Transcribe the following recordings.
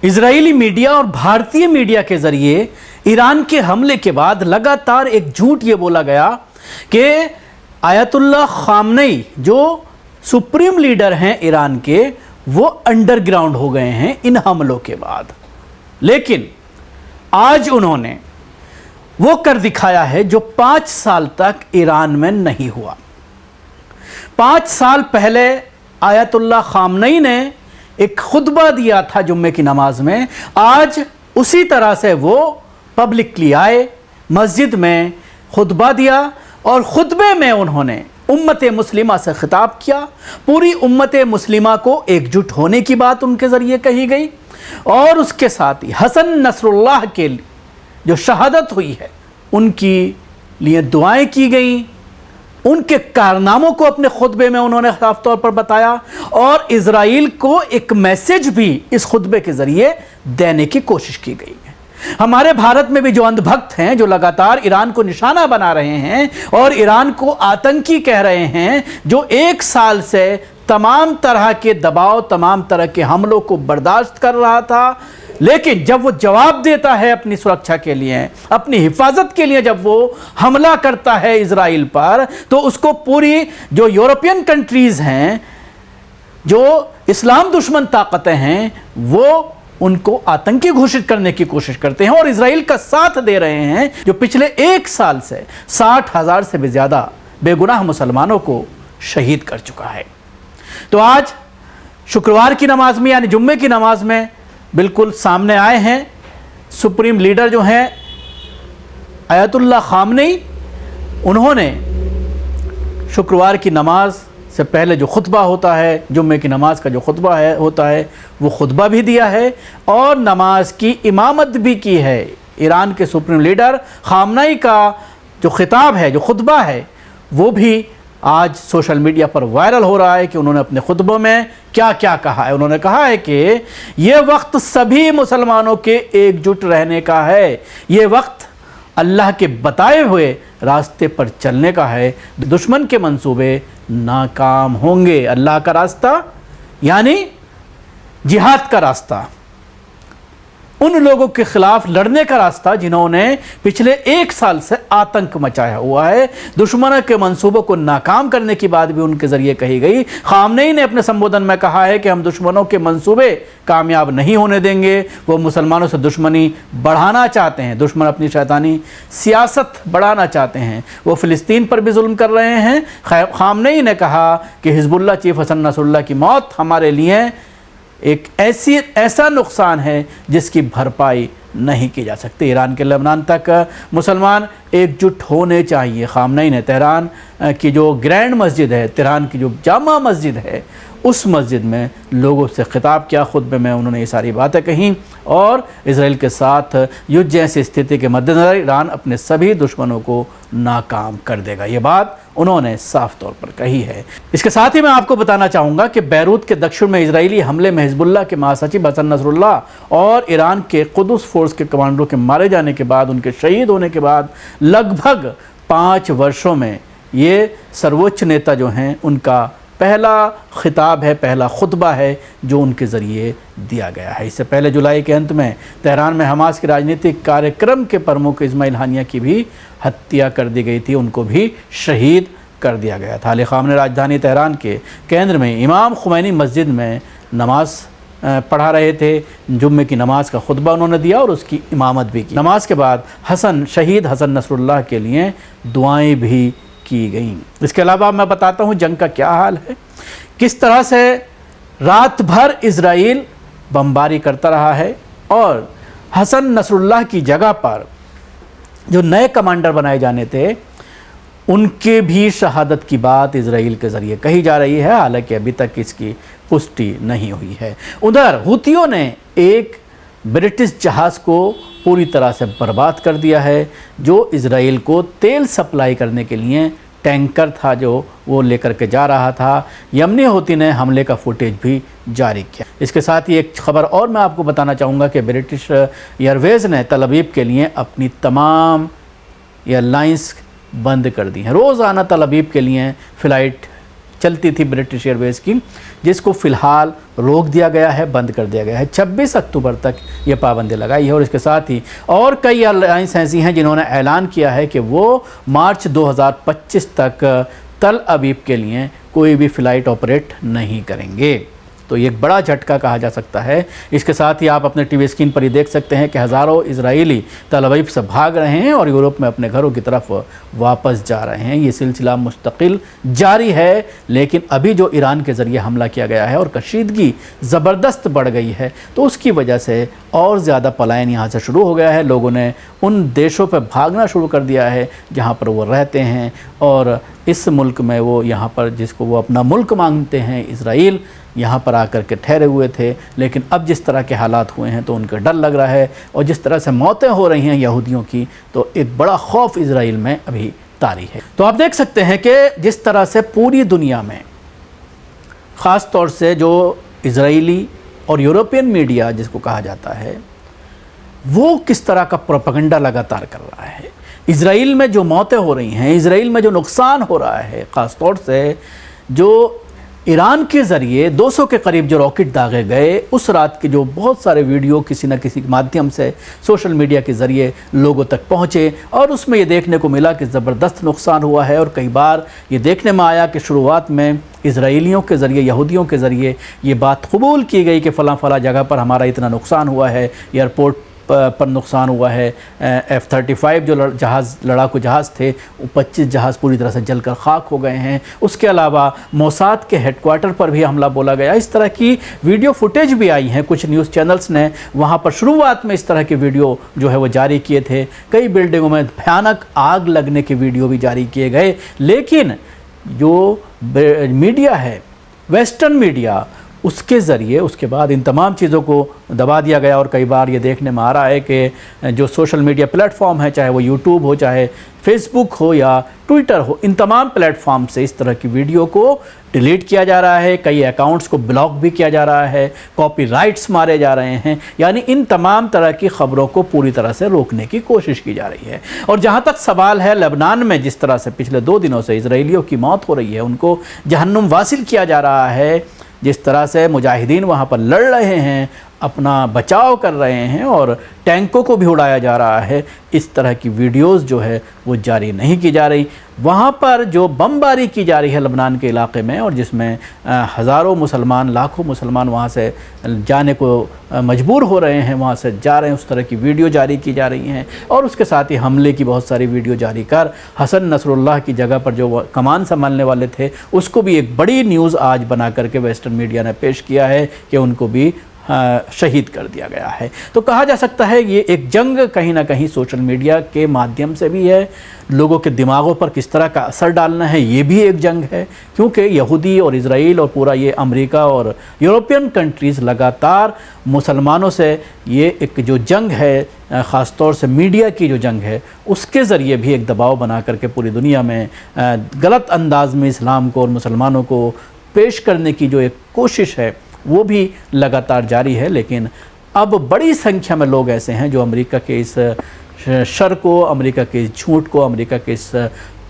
Israeli media और भारतीय media के जरिए ईरान के हमले के बाद लगातार एक झूठ ये बोला गया कि आयतुल्लाह खामनेई जो सुप्रीम लीडर हैं ईरान के, वो अंडरग्राउंड हो गए हैं इन हमलों के बाद। लेकिन आज उन्होंने वो कर दिखाया है जो 5 साल तक ईरान में नहीं हुआ। 5 साल पहले आयतुल्लाह खामनेई ने एक खुतबा दिया था जुम्मे की नमाज में, आज उसी तरह से वो पब्लिकली आए, मस्जिद में खुतबा दिया और खुतबे में उन्होंने उम्मत मुस्लिमा से खिताब किया। पूरी उम्मत मुस्लिमा को एकजुट होने की बात उनके ज़रिए कही गई और उसके साथ ही हसन नसरुल्लाह के जो शहादत हुई है उनकी लिए दुआएं की गई। उनके कारनामों को अपने खुतबे में उन्होंने साफ तौर पर बताया और इजराइल को एक मैसेज भी इस खुतबे के ज़रिए देने की कोशिश की गई है। हमारे भारत में भी जो अंधभक्त हैं, जो लगातार ईरान को निशाना बना रहे हैं और ईरान को आतंकी कह रहे हैं, जो 1 साल से तमाम तरह के दबाव, तमाम तरह के हमलों को बर्दाश्त कर रहा था, लेकिन जब वो जवाब देता है अपनी सुरक्षा के लिए, अपनी हिफाजत के लिए, जब वो हमला करता है इजराइल पर, तो उसको पूरी जो यूरोपियन कंट्रीज़ हैं, जो इस्लाम दुश्मन ताकतें हैं, वो उनको आतंकी घोषित करने की कोशिश करते हैं और इजराइल का साथ दे रहे हैं, जो पिछले 1 साल से 60,000 से भी ज़्यादा बेगुनाह मुसलमानों को शहीद कर चुका है। तो आज शुक्रवार की नमाज में यानी जुम्मे की नमाज में बिल्कुल सामने आए हैं सुप्रीम लीडर जो हैं आयतुल्लाह खामनेई। उन्होंने शुक्रवार की नमाज से पहले जो खुतबा होता है, जुम्मे की नमाज का जो खुतबा होता है, वो खुतबा भी दिया है और नमाज की इमामत भी की है। ईरान के सुप्रीम लीडर खामनेई का जो खिताब है, जो खुतबा है, वो भी आज सोशल मीडिया पर वायरल हो रहा है कि उन्होंने अपने खुतबों में क्या क्या कहा है। उन्होंने कहा है कि ये वक्त सभी मुसलमानों के एकजुट रहने का है, ये वक्त अल्लाह के बताए हुए रास्ते पर चलने का है। दुश्मन के मंसूबे नाकाम होंगे। अल्लाह का रास्ता यानी जिहाद का रास्ता, उन लोगों के खिलाफ लड़ने का रास्ता जिन्होंने पिछले 1 साल से आतंक मचाया हुआ है। दुश्मनों के मंसूबों को नाकाम करने की बात भी उनके ज़रिए कही गई। खामनेई ने अपने संबोधन में कहा है कि हम दुश्मनों के मंसूबे कामयाब नहीं होने देंगे। वो मुसलमानों से दुश्मनी बढ़ाना चाहते हैं, दुश्मन अपनी शैतानी सियासत बढ़ाना चाहते हैं। वो फ़िलिस्तीन पर भी जुल्म कर रहे हैं। खामनेई ने कहा कि हिज़्बुल्लाह चीफ हसन नसरुल्लाह की मौत हमारे लिए एक ऐसा नुकसान है जिसकी भरपाई नहीं की जा सकती। ईरान के लेबनान तक मुसलमान एकजुट होने चाहिए। खामनेई ने तेहरान की जो ग्रैंड मस्जिद है, तेहरान की जो जामा मस्जिद है, उस मस्जिद में लोगों से खिताब किया। खुतबे में उन्होंने ये सारी बातें कहीं और इजराइल के साथ युद्ध जैसी स्थिति के मद्देनज़र ईरान अपने सभी दुश्मनों को नाकाम कर देगा, ये बात उन्होंने साफ तौर पर कही है। इसके साथ ही मैं आपको बताना चाहूँगा कि बैरूत के दक्षिण में इजरायली हमले में हिज़्बुल्लाह के महासचिव हसन नसरुल्लाह और ईरान के कुद्स फोर्स के कमांडरों के मारे जाने के बाद, उनके शहीद होने के बाद लगभग 5 वर्षों में ये सर्वोच्च नेता जो हैं उनका पहला खिताब है, पहला खुतबा है जो उनके ज़रिए दिया गया है। इससे पहले जुलाई के अंत में तेहरान में हमास के राजनीतिक कार्यक्रम के प्रमुख इस्माइल हानिया की भी हत्या कर दी गई थी, उनको भी शहीद कर दिया गया था। अली खामनेई राजधानी तेहरान के केंद्र में इमाम खुमैनी मस्जिद में नमाज पढ़ा रहे थे। जुम्मे की नमाज का खुतबा उन्होंने दिया और उसकी इमामत भी की। नमाज के बाद शहीद हसन नसरुल्लाह के लिए दुआएं भी की गई। इसके अलावा मैं बताता हूँ जंग का क्या हाल है, किस तरह से रात भर इजराइल बमबारी करता रहा है और हसन नसरुल्लाह की जगह पर जो नए कमांडर बनाए जाने थे उनके भी शहादत की बात इजराइल के ज़रिए कही जा रही है, हालांकि अभी तक इसकी पुष्टि नहीं हुई है। उधर हुतियों ने एक ब्रिटिश जहाज़ को पूरी तरह से बर्बाद कर दिया है, जो इजराइल को तेल सप्लाई करने के लिए टैंकर था जो वो लेकर के जा रहा था। यमनी हुती ने हमले का फुटेज भी जारी किया। इसके साथ ही एक खबर और मैं आपको बताना चाहूँगा कि ब्रिटिश एयरवेज़ ने तल अवीव के लिए अपनी तमाम एयरलाइंस बंद कर दी हैं। रोज़ाना तल अवीव के लिए फ़्लाइट चलती थी ब्रिटिश एयरवेज़ की, जिसको फ़िलहाल रोक दिया गया है, बंद कर दिया गया है। 26 अक्टूबर तक ये पाबंदी लगाई है। और इसके साथ ही और कई एयरलाइंस ऐसी हैं जिन्होंने ऐलान किया है कि वो मार्च 2025 तक तल अवीव के लिए कोई भी फ़्लाइट ऑपरेट नहीं करेंगे। तो ये एक बड़ा झटका कहा जा सकता है। इसके साथ ही आप अपने टीवी स्क्रीन पर ही देख सकते हैं कि हज़ारों इजरायली तल अवीव से भाग रहे हैं और यूरोप में अपने घरों की तरफ वापस जा रहे हैं। ये सिलसिला मुस्तकिल जारी है, लेकिन अभी जो ईरान के ज़रिए हमला किया गया है और कशीदगी ज़बरदस्त बढ़ गई है, तो उसकी वजह से और ज़्यादा पलायन यहाँ से शुरू हो गया है। लोगों ने उन देशों पर भागना शुरू कर दिया है जहाँ पर वो रहते हैं, और इस मुल्क में वो यहाँ पर जिसको वो अपना मुल्क मांगते हैं, इज़राइल, यहाँ पर आकर के ठहरे हुए थे। लेकिन अब जिस तरह के हालात हुए हैं तो उनका डर लग रहा है, और जिस तरह से मौतें हो रही हैं यहूदियों की, तो एक बड़ा खौफ इज़राइल में अभी तारी है। तो आप देख सकते हैं कि जिस तरह से पूरी दुनिया में ख़ास तौर से जो इज़राइली और यूरोपियन मीडिया जिसको कहा जाता है, वो किस तरह का प्रोपेगेंडा लगातार कर रहा है। इज़राइल में जो मौतें हो रही हैं, इज़राइल में जो नुकसान हो रहा है, ख़ास तौर से जो ईरान के ज़रिए 200 के करीब जो रॉकेट दागे गए, उस रात के जो बहुत सारे वीडियो किसी न किसी माध्यम से सोशल मीडिया के ज़रिए लोगों तक पहुँचे, और उसमें ये देखने को मिला कि ज़बरदस्त नुकसान हुआ है। और कई बार ये देखने में आया कि शुरुआत में इज़राइलियों के ज़रिए, यहूदियों के ज़रिए ये बात कबूल की गई कि फ़लाँ जगह पर हमारा इतना नुकसान हुआ है, एयरपोर्ट पर नुकसान हुआ है, F-35 जो लड़ाकू जहाज़ थे, 25 जहाज़ पूरी तरह से जलकर खाक हो गए हैं। उसके अलावा मोसाद के हेडक्वार्टर पर भी हमला बोला गया। इस तरह की वीडियो फुटेज भी आई हैं। कुछ न्यूज़ चैनल्स ने वहाँ पर शुरुआत में इस तरह के वीडियो जो है वो जारी किए थे। कई बिल्डिंगों में भयानक आग लगने के वीडियो भी जारी किए गए। लेकिन जो मीडिया है, वेस्टर्न मीडिया, उसके ज़रिए उसके बाद इन तमाम चीज़ों को दबा दिया गया। और कई बार ये देखने में आ रहा है कि जो सोशल मीडिया प्लेटफॉर्म है, चाहे वो यूट्यूब हो, चाहे फेसबुक हो या ट्विटर हो, इन तमाम प्लेटफॉर्म से इस तरह की वीडियो को डिलीट किया जा रहा है। कई अकाउंट्स को ब्लॉक भी किया जा रहा है, कॉपीराइट्स मारे जा रहे हैं। यानी इन तमाम तरह की ख़बरों को पूरी तरह से रोकने की कोशिश की जा रही है। और जहाँ तक सवाल है लेबनान में जिस तरह से पिछले 2 दिनों से इजराइलियों की मौत हो रही है, उनको जहन्नुम वासिल किया जा रहा है, जिस तरह से मुजाहिदीन वहाँ पर लड़ रहे हैं, अपना बचाव कर रहे हैं और टैंकों को भी उड़ाया जा रहा है, इस तरह की वीडियोस जो है वो जारी नहीं की जा रही। वहाँ पर जो बमबारी की जा रही है लबनान के इलाके में, और जिसमें हज़ारों मुसलमान, लाखों मुसलमान वहाँ से जाने को मजबूर हो रहे हैं, वहाँ से जा रहे हैं, उस तरह की वीडियो जारी की जा रही हैं। और उसके साथ ही हमले की बहुत सारी वीडियो जारी कर हसन नसरुल्लाह की जगह पर जो कमान संभालने वाले थे, उसको भी एक बड़ी न्यूज़ आज बना करके वेस्टर्न मीडिया ने पेश किया है कि उनको भी शहीद कर दिया गया है। तो कहा जा सकता है ये एक जंग कहीं ना कहीं सोशल मीडिया के माध्यम से भी है। लोगों के दिमागों पर किस तरह का असर डालना है, ये भी एक जंग है, क्योंकि यहूदी और इज़राइल और पूरा ये अमेरिका और यूरोपियन कंट्रीज़ लगातार मुसलमानों से ये एक जो जंग है, ख़ास तौर से मीडिया की जो जंग है, उसके ज़रिए भी एक दबाव बना करके पूरी दुनिया में गलत अंदाज में इस्लाम को और मुसलमानों को पेश करने की जो एक कोशिश है वो भी लगातार जारी है। लेकिन अब बड़ी संख्या में लोग ऐसे हैं जो अमेरिका के इस शर को, अमेरिका के इस झूठ को, अमेरिका के इस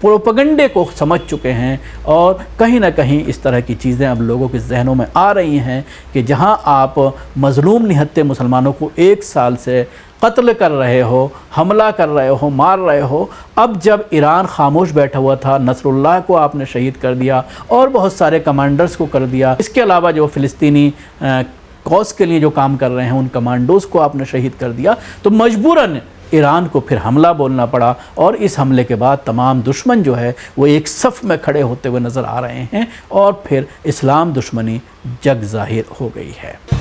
प्रोपेगेंडे को समझ चुके हैं, और कहीं ना कहीं इस तरह की चीज़ें अब लोगों के जहनों में आ रही हैं कि जहां आप मज़लूम निहत्ते मुसलमानों को 1 साल से कत्ल कर रहे हो, हमला कर रहे हो, मार रहे हो, अब जब ईरान खामोश बैठा हुआ था, नसरुल्लाह को आपने शहीद कर दिया और बहुत सारे कमांडर्स को कर दिया, इसके अलावा जो फ़िलिस्तीनी कॉज के लिए जो काम कर रहे हैं उन कमांडोज़ को आपने शहीद कर दिया, तो मजबूरन ईरान को फिर हमला बोलना पड़ा। और इस हमले के बाद तमाम दुश्मन जो है वो एक सफ़ में खड़े होते हुए नज़र आ रहे हैं, और फिर इस्लाम दुश्मनी जग ज़ाहिर हो गई है।